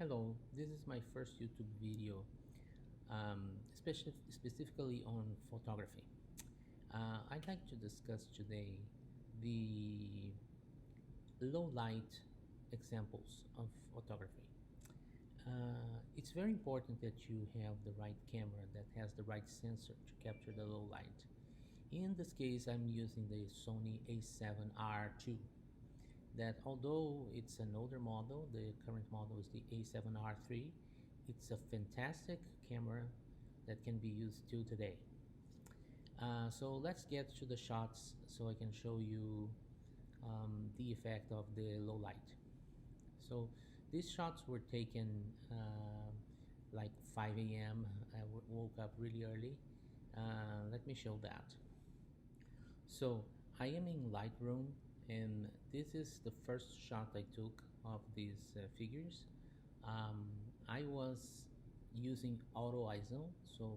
Hello, this is my first YouTube video, specifically on photography. I'd like to discuss today the low light examples of photography. It's very important that you have the right camera that has the right sensor to capture the low light. In this case, I'm using the Sony a7R II. That although it's an older model, the current model is the a7R III. It's a fantastic camera that can be used till today. So let's get to the shots so I can show you the effect of the low light. So these shots were taken like 5 a.m. I woke up really early. Let me show that. So I am in Lightroom, and this is the first shot I took of these figures. I was using auto ISO, so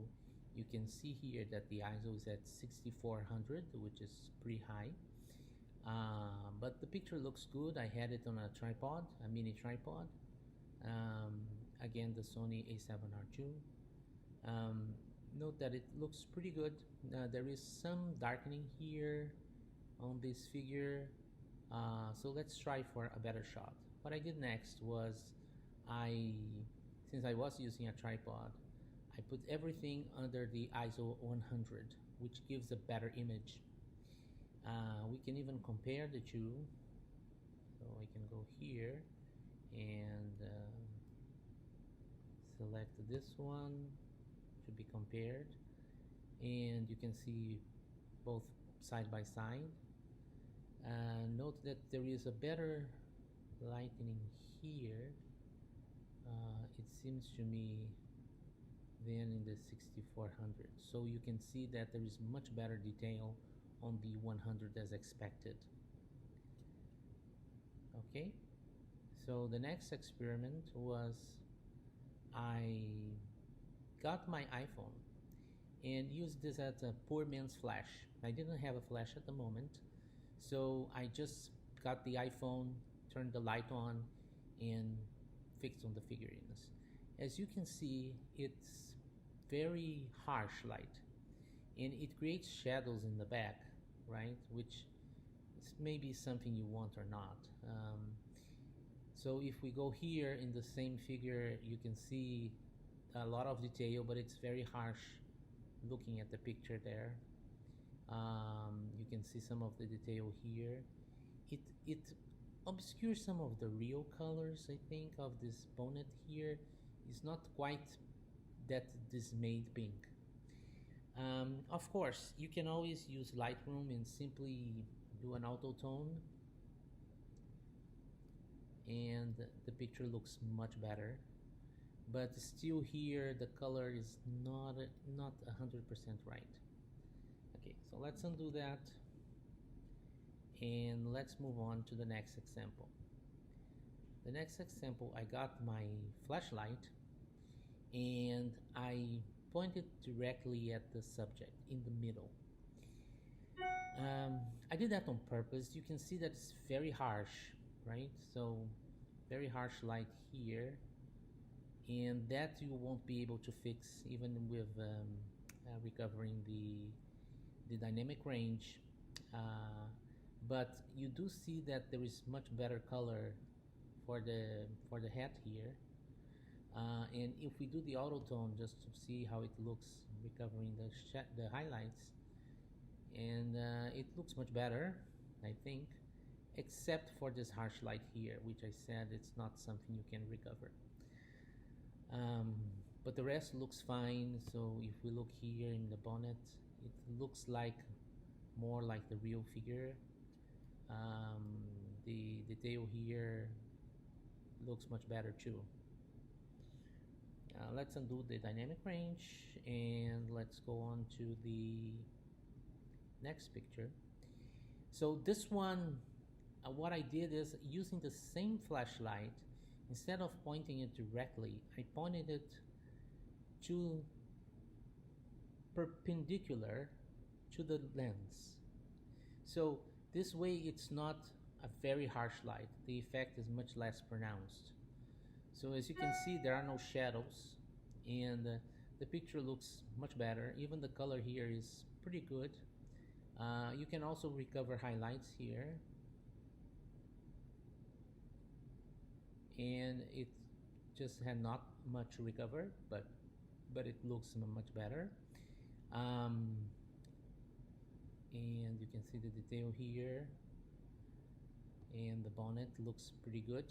you can see here that the ISO is at 6400, which is pretty high. But the picture looks good. I had it on a tripod, a mini tripod. Again, the Sony a7R II. Um, Note that it looks pretty good. There is some darkening here on this figure. So let's try for a better shot. What I did next was since I was using a tripod, I put everything under the ISO 100, which gives a better image. We can even compare the two. So I can go here and select this one to be compared, and you can see both side by side. Note that there is a better lightening here, it seems to me, than in the 6400. So you can see that there is much better detail on the 100 as expected. Okay, so the next experiment was I got my iPhone and used this as a poor man's flash. I didn't have a flash at the moment, so I just got the iPhone, turned the light on, and fixed on the figurines. As you can see, it's very harsh light, and it creates shadows in the back, right? Which is maybe something you want or not. So if we go here in the same figure, you can see a lot of detail, but it's very harsh looking at the picture there. You can see some of the detail here. It obscures some of the real colors, I think, of this bonnet here. It's not quite that dismayed pink. Of course, you can always use Lightroom and simply do an auto tone, and the picture looks much better. But still here the color is not 100% right. Okay, so let's undo that and let's move on to the next example. The next example, I got my flashlight and I pointed directly at the subject in the middle. I did that on purpose. You can see that it's very harsh, right? So very harsh light here, and that you won't be able to fix even with recovering the dynamic range. But you do see that there is much better color for the hat here. And if we do the auto tone just to see how it looks recovering the highlights, and it looks much better, I think, except for this harsh light here, which I said it's not something you can recover. But the rest looks fine. So if we look here in the bonnet, it looks like more like the real figure. The detail here looks much better too. Let's undo the dynamic range and let's go on to the next picture. So this one, what I did is using the same flashlight, instead of pointing it directly, I pointed it to perpendicular to the lens. So this way it's not a very harsh light. The effect is much less pronounced. So as you can see, there are no shadows, and the picture looks much better. Even the color here is pretty good. You can also recover highlights here, and it just had not much recovered, but it looks much better. Um, and you can see the detail here, and the bonnet looks pretty good.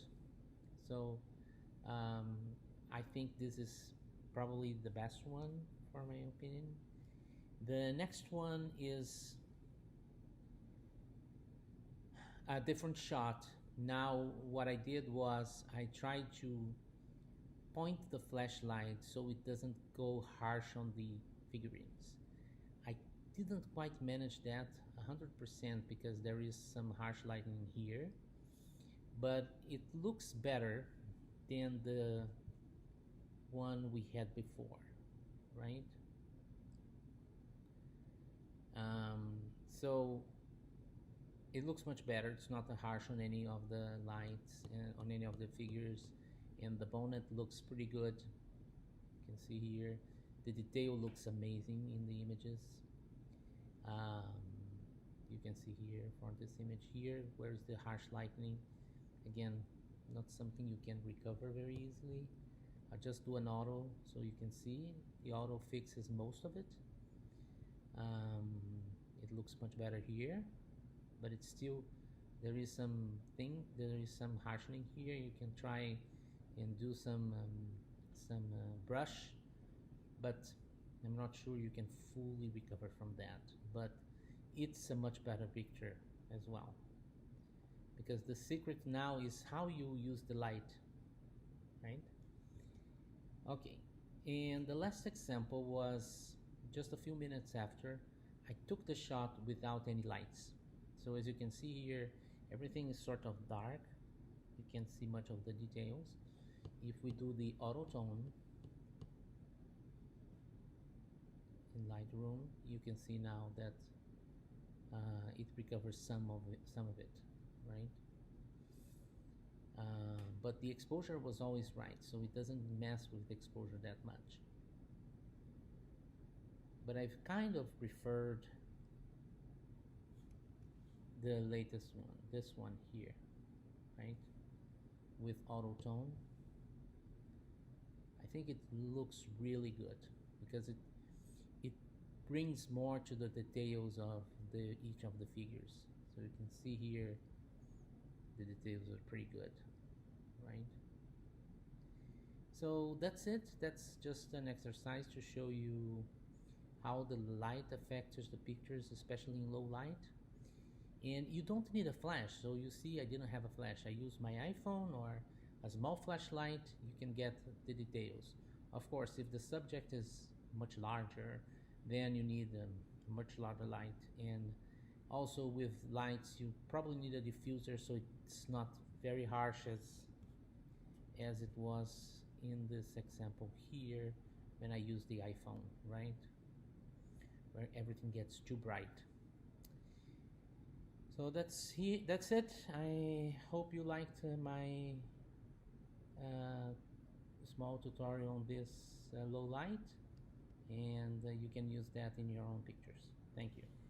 So um, I think this is probably the best one for my opinion. The next one is a different shot. Now what I did was I tried to point the flashlight so it doesn't go harsh on the figurines. I didn't quite manage that 100% because there is some harsh lighting here, but it looks better than the one we had before, right? So it looks much better. It's not harsh on any of the lights and on any of the figures, and the bonnet looks pretty good. You can see here the detail looks amazing in the images. um, you can see here for this image here where's the harsh lightning. Again, not something you can recover very easily. I just do an auto so you can see the auto fixes most of it. um, it looks much better here, but it's still, there is some harshening here. You can try and do some brush, but I'm not sure you can fully recover from that. But it's a much better picture as well, because the secret now is how you use the light, right? Okay, and the last example was just a few minutes after I took the shot without any lights. So as you can see here, everything is sort of dark. You can't see much of the details. If we do the auto tone in Lightroom, you can see now that it recovers some of it, right? But the exposure was always right, so it doesn't mess with the exposure that much. But I've kind of preferred the latest one, this one here, right? With auto tone. I think it looks really good because it brings more to the details of the each of the figures. So you can see here the details are pretty good, right? So that's it. That's just an exercise to show you how the light affects the pictures, especially in low light. And you don't need a flash. So you see I didn't have a flash. I used my iPhone or a small flashlight. You can get the details. Of course, if the subject is much larger, then you need a much larger light. And also with lights, you probably need a diffuser so it's not very harsh as it was in this example here when I use the iPhone, right? Where everything gets too bright. So that's it. I hope you liked my uh, small tutorial on this low light, and you can use that in your own pictures. Thank you.